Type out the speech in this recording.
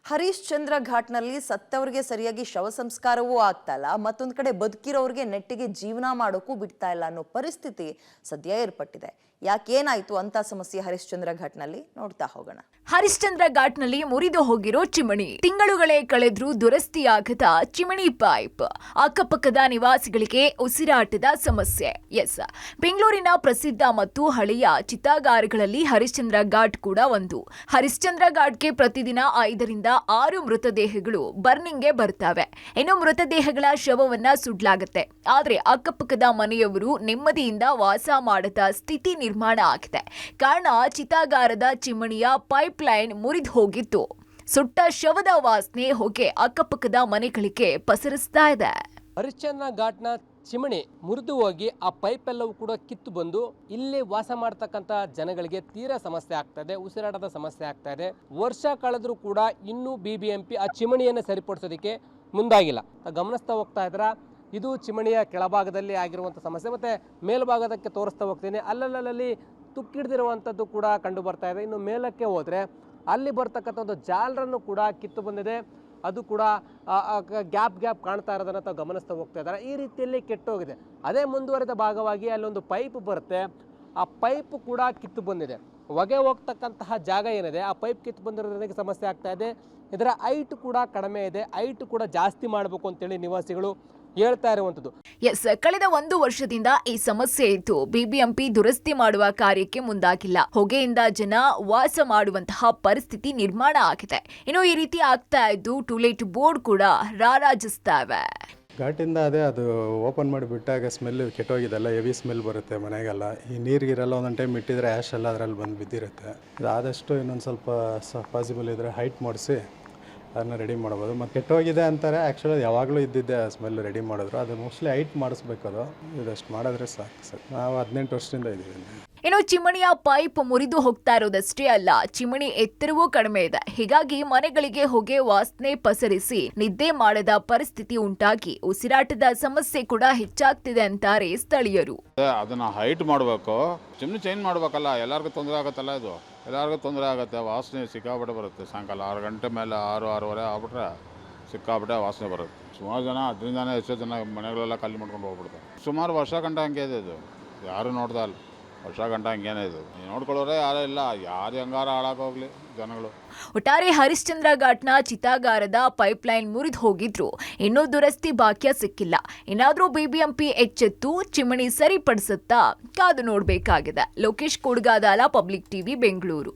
ಹರಿಶ್ಚಂದ್ರ ಘಾಟ್ನಲ್ಲಿ ಸತ್ತವರಿಗೆ ಸರಿಯಾಗಿ ಶವ ಸಂಸ್ಕಾರವೂ ಆಗ್ತಾ ಇಲ್ಲ, ಮತ್ತೊಂದು ಕಡೆ ಬದುಕಿರೋರಿಗೆ ನೆಟ್ಟಿಗೆ ಜೀವನ ಮಾಡೋಕ್ಕೂ ಬಿಡ್ತಾ ಇಲ್ಲ ಅನ್ನೋ ಪರಿಸ್ಥಿತಿ ಸದ್ಯ ಏರ್ಪಟ್ಟಿದೆ. ಯಾಕೇನಾಯ್ತು ಅಂತ ಸಮಸ್ಯೆ ಹರಿಶ್ಚಂದ್ರ ಘಾಟ್ನಲ್ಲಿ ನೋಡ್ತಾ ಹೋಗೋಣ. ಹರಿಶ್ಚಂದ್ರ ಘಾಟ್ನಲ್ಲಿ ಮುರಿದು ಹೋಗಿರೋ ಚಿಮಣಿ, ತಿಂಗಳುಗಳೇ ಕಳೆದ್ರೂ ದುರಸ್ತಿಯಾಗದ ಚಿಮಣಿ ಪೈಪ್, ಅಕ್ಕಪಕ್ಕದ ನಿವಾಸಿಗಳಿಗೆ ಉಸಿರಾಟದ ಸಮಸ್ಯೆ. ಎಸ್, ಬೆಂಗಳೂರಿನ ಪ್ರಸಿದ್ಧ ಮತ್ತು ಹಳೆಯ ಚಿತಾಗಾರಗಳಲ್ಲಿ ಹರಿಶ್ಚಂದ್ರ ಘಾಟ್ ಕೂಡ ಒಂದು. ಹರಿಶ್ಚಂದ್ರ ಘಾಟ್ಗೆ ಪ್ರತಿದಿನ 5 ರಿಂದ 6 ಮೃತದೇಹಗಳು ಬರ್ನಿಂಗ್ಗೆ ಬರ್ತವೆ. ಇನ್ನು ಮೃತದೇಹಗಳ ಶವವನ್ನ ಸುಡ್ಲಾಗತ್ತೆ. ಆದ್ರೆ ಅಕ್ಕಪಕ್ಕದ ಮನೆಯವರು ನೆಮ್ಮದಿಯಿಂದ ವಾಸ ಮಾಡದ ಸ್ಥಿತಿ ನಿರ್ಮಾಣ ಆಗಿದೆ. ಕಾರಣ ಚಿತಾಗಾರದ ಚಿಮಣಿಯ ಪೈಪ್ ಲೈನ್ ಮುರಿದು ಹೋಗಿತ್ತು. ಸುಟ್ಟ ಶವದ ವಾಸನೆ ಹೊಗೆ ಅಕ್ಕಪಕ್ಕದ ಮನೆಗಳಿಗೆ ಪಸರಿಸ್ತಾ ಇದೆ. ಹರಿಶ್ಚಂದ್ರ ಘಾಟ್ನ ಚಿಮಣಿ ಮುರಿದು ಹೋಗಿ ಆ ಪೈಪ್ ಎಲ್ಲವೂ ಕೂಡ ಕಿತ್ತು ಬಂದು ಇಲ್ಲಿ ವಾಸ ಮಾಡ್ತಕ್ಕಂಥ ಜನಗಳಿಗೆ ತೀರಾ ಸಮಸ್ಯೆ ಆಗ್ತಾ ಇದೆ, ಉಸಿರಾಟದ ಸಮಸ್ಯೆ ಆಗ್ತಾ ಇದೆ. ವರ್ಷ ಕಳೆದ್ರೂ ಕೂಡ ಇನ್ನೂ BBMP ಆ ಚಿಮಣಿಯನ್ನು ಸರಿಪಡಿಸೋದಕ್ಕೆ ಮುಂದಾಗಿಲ್ಲ. ಗಮನಿಸ್ತಾ ಹೋಗ್ತಾ ಇದ್ರ ಇದು ಚಿಮಣಿಯ ಕೆಳಭಾಗದಲ್ಲಿ ಆಗಿರುವಂಥ ಸಮಸ್ಯೆ. ಮತ್ತು ಮೇಲ್ಭಾಗದಕ್ಕೆ ತೋರಿಸ್ತಾ ಹೋಗ್ತೀನಿ, ಅಲ್ಲಲ್ಲಿ ತುಕ್ಕಿಡ್ದಿರುವಂಥದ್ದು ಕೂಡ ಕಂಡು ಬರ್ತಾ ಇದೆ. ಇನ್ನು ಮೇಲಕ್ಕೆ ಹೋದರೆ ಅಲ್ಲಿ ಬರ್ತಕ್ಕಂಥ ಒಂದು ಜಾಲರನ್ನು ಕೂಡ ಕಿತ್ತು ಬಂದಿದೆ. ಅದು ಕೂಡ ಗ್ಯಾಪ್ ಕಾಣ್ತಾ ಇರೋದನ್ನು ತಾವು ಗಮನಿಸ್ತಾ ಹೋಗ್ತಾ ಇದ್ದಾರೆ. ಈ ರೀತಿಯಲ್ಲಿ ಕೆಟ್ಟೋಗಿದೆ. ಅದೇ ಮುಂದುವರೆದ ಭಾಗವಾಗಿ ಅಲ್ಲೊಂದು ಪೈಪ್ ಬರುತ್ತೆ, ಆ ಪೈಪ್ ಕೂಡ ಕಿತ್ತು ಬಂದಿದೆ. ಹೊಗೆ ಹೋಗ್ತಕ್ಕಂತಹ ಜಾಗ ಏನಿದೆ ಆ ಪೈಪ್ ಕಿತ್ತು ಬಂದಿರೋದ್ರಿಂದ ಸಮಸ್ಯೆ ಆಗ್ತಾ ಇದೆ. ಇದರ ಹೈಟ್ ಕೂಡ ಕಡಿಮೆ ಇದೆ, ಹೈಟ್ ಕೂಡ ಜಾಸ್ತಿ ಮಾಡಬೇಕು ಅಂತೇಳಿ ನಿವಾಸಿಗಳು ಹೇಳ್ತಾ ಇರುವಂಥದ್ದು. ಎಸ್, ಕಳೆದ 1 ವರ್ಷದಿಂದ ಈ ಸಮಸ್ಯೆ ಇತ್ತು. BBMP ದುರಸ್ತಿ ಮಾಡುವ ಕಾರ್ಯಕ್ಕೆ ಮುಂದಾಗಿಲ್ಲ. ಹೊಗೆಯಿಂದ ಜನ ವಾಸ ಮಾಡುವಂತಹ ಪರಿಸ್ಥಿತಿ ನಿರ್ಮಾಣ ಆಗಿದೆ. ಇನ್ನು ಈ ರೀತಿ ಆಗ್ತಾ ಇದ್ದು ಟೂಲೆಟ್ ಬೋರ್ಡ್ ಕೂಡ ರಾರಾಜಿಸ್ತಾವೆ. ಘಾಟಿಂದ ಅದು ಓಪನ್ ಮಾಡಿ ಬಿಟ್ಟಾಗ ಸ್ಮೆಲ್ ಕೆಟ್ಟೋಗಿದೆಲ್ಲ, ಹೆವಿ ಸ್ಮೆಲ್ ಬರುತ್ತೆ ಮನೆಗೆಲ್ಲ. ಈ ನೀರಿಗಿರಲ್ಲ, ಒಂದೊಂದು ಟೈಮ್ ಇಟ್ಟಿದ್ರೆ ಆ್ಯಶ್ ಎಲ್ಲ ಅದರಲ್ಲಿ ಬಂದು ಬಿದ್ದಿರುತ್ತೆ. ಆದಷ್ಟು ಇನ್ನೊಂದು ಸ್ವಲ್ಪ ಪಾಸಿಬಲ್ ಇದ್ದರೆ ಹೈಟ್ ಮಾಡಿಸಿ ಅದನ್ನ ರೆಡಿ ಮಾಡ್ಬೋದು. ಮತ್ತು ಕೆಟ್ಟೋಗಿದೆ ಅಂತಾರೆ, ಆ್ಯಕ್ಚುಲಿ ಯಾವಾಗಲೂ ಇದ್ದಿದ್ದೆ ಸ್ಮೆಲ್ ರೆಡಿ ಮಾಡಿದ್ರು. ಅದು ಮೋಸ್ಟ್ಲಿ ಹೈಟ್ ಮಾಡಿಸ್ಬೇಕು. ಅದು ಇದಷ್ಟು ಮಾಡಿದ್ರೆ ಸಾಕು ಸರ್. ನಾವು 18 ವರ್ಷದಿಂದ ಇದ್ದೀವಿ. ಇನ್ನು ಚಿಮಣಿಯ ಪೈಪ್ ಮುರಿದು ಹೋಗ್ತಾ ಇರೋದಷ್ಟೇ ಅಲ್ಲ, ಚಿಮಣಿ ಎತ್ತರವೂ ಕಡಿಮೆ ಇದೆ. ಹೀಗಾಗಿ ಮನೆಗಳಿಗೆ ಹೊಗೆ ವಾಸನೆ ಪಸರಿಸಿ ನಿದ್ದೆ ಮಾಡದ ಪರಿಸ್ಥಿತಿ ಉಂಟಾಗಿ ಉಸಿರಾಟದ ಸಮಸ್ಯೆ ಕೂಡ ಹೆಚ್ಚಾಗ್ತಿದೆ ಅಂತಾರೆ ಸ್ಥಳೀಯರು. ಅದನ್ನ ಹೈಟ್ ಮಾಡಬೇಕು, ಚಿಮಣಿ ಚೇಂಜ್ ಮಾಡ್ಬೇಕಲ್ಲ. ಎಲ್ಲರಿಗೂ ತೊಂದರೆ ಆಗುತ್ತಲ್ಲ, ಇದು ಎಲ್ಲರಿಗೂ ತೊಂದರೆ ಆಗುತ್ತೆ. ವಾಸನೆ ಸಿಕ್ಕಾಪಟ್ಟೆ ಬರುತ್ತೆ. ಸಾಯಂಕಾಲ 6 ಗಂಟೆ ಮೇಲೆ 6-6:30 ಆಗ್ಬಿಟ್ರೆ ಸಿಕ್ಕಾಪಟ್ಟೆ ವಾಸನೆ ಬರುತ್ತೆ. ಸುಮಾರು ಜನ 10ರಿಂದಾನೇ ಎಷ್ಟೋ ಜನ ಮನೆಗಳೆಲ್ಲ ಖಾಲಿ ಮಾಡ್ಕೊಂಡು ಹೋಗ್ಬಿಡ್ತಾರೆ. ಸುಮಾರು ವರ್ಷ ಗಂಟೆ ಹಂಗೆ ಇದೆ ಇದು, ಯಾರು ನೋಡ್ತಾ ಇಲ್ಲ. ವರ್ಷ ಗಂಟೆ ಹಂಗೇನೆ ಇದು, ನೋಡ್ಕೊಳ್ಳೋರೆ ಯಾರೂ ಇಲ್ಲ. ಯಾರು ಹೆಂಗಾರ ಹಾಳಾಗೋಗ್ಲಿ ಜನಗಳು. ಒಟ್ಟಾರೆ ಹರಿಶ್ಚಂದ್ರ ಘಾಟ್ನ ಚಿತಾಗಾರದ ಪೈಪ್ಲೈನ್ ಮುರಿದು ಹೋಗಿದ್ರು ಇನ್ನೂ ದುರಸ್ತಿ ಬಾಕ್ಯ ಸಿಕ್ಕಿಲ್ಲ. ಏನಾದ್ರೂ BBMP ಎಚ್ಚೆತ್ತು ಚಿಮಣಿ ಸರಿಪಡಿಸುತ್ತಾ ಕಾದು ನೋಡಬೇಕಾಗಿದೆ. Lokesh Kudgadala, public TV, Bengaluru.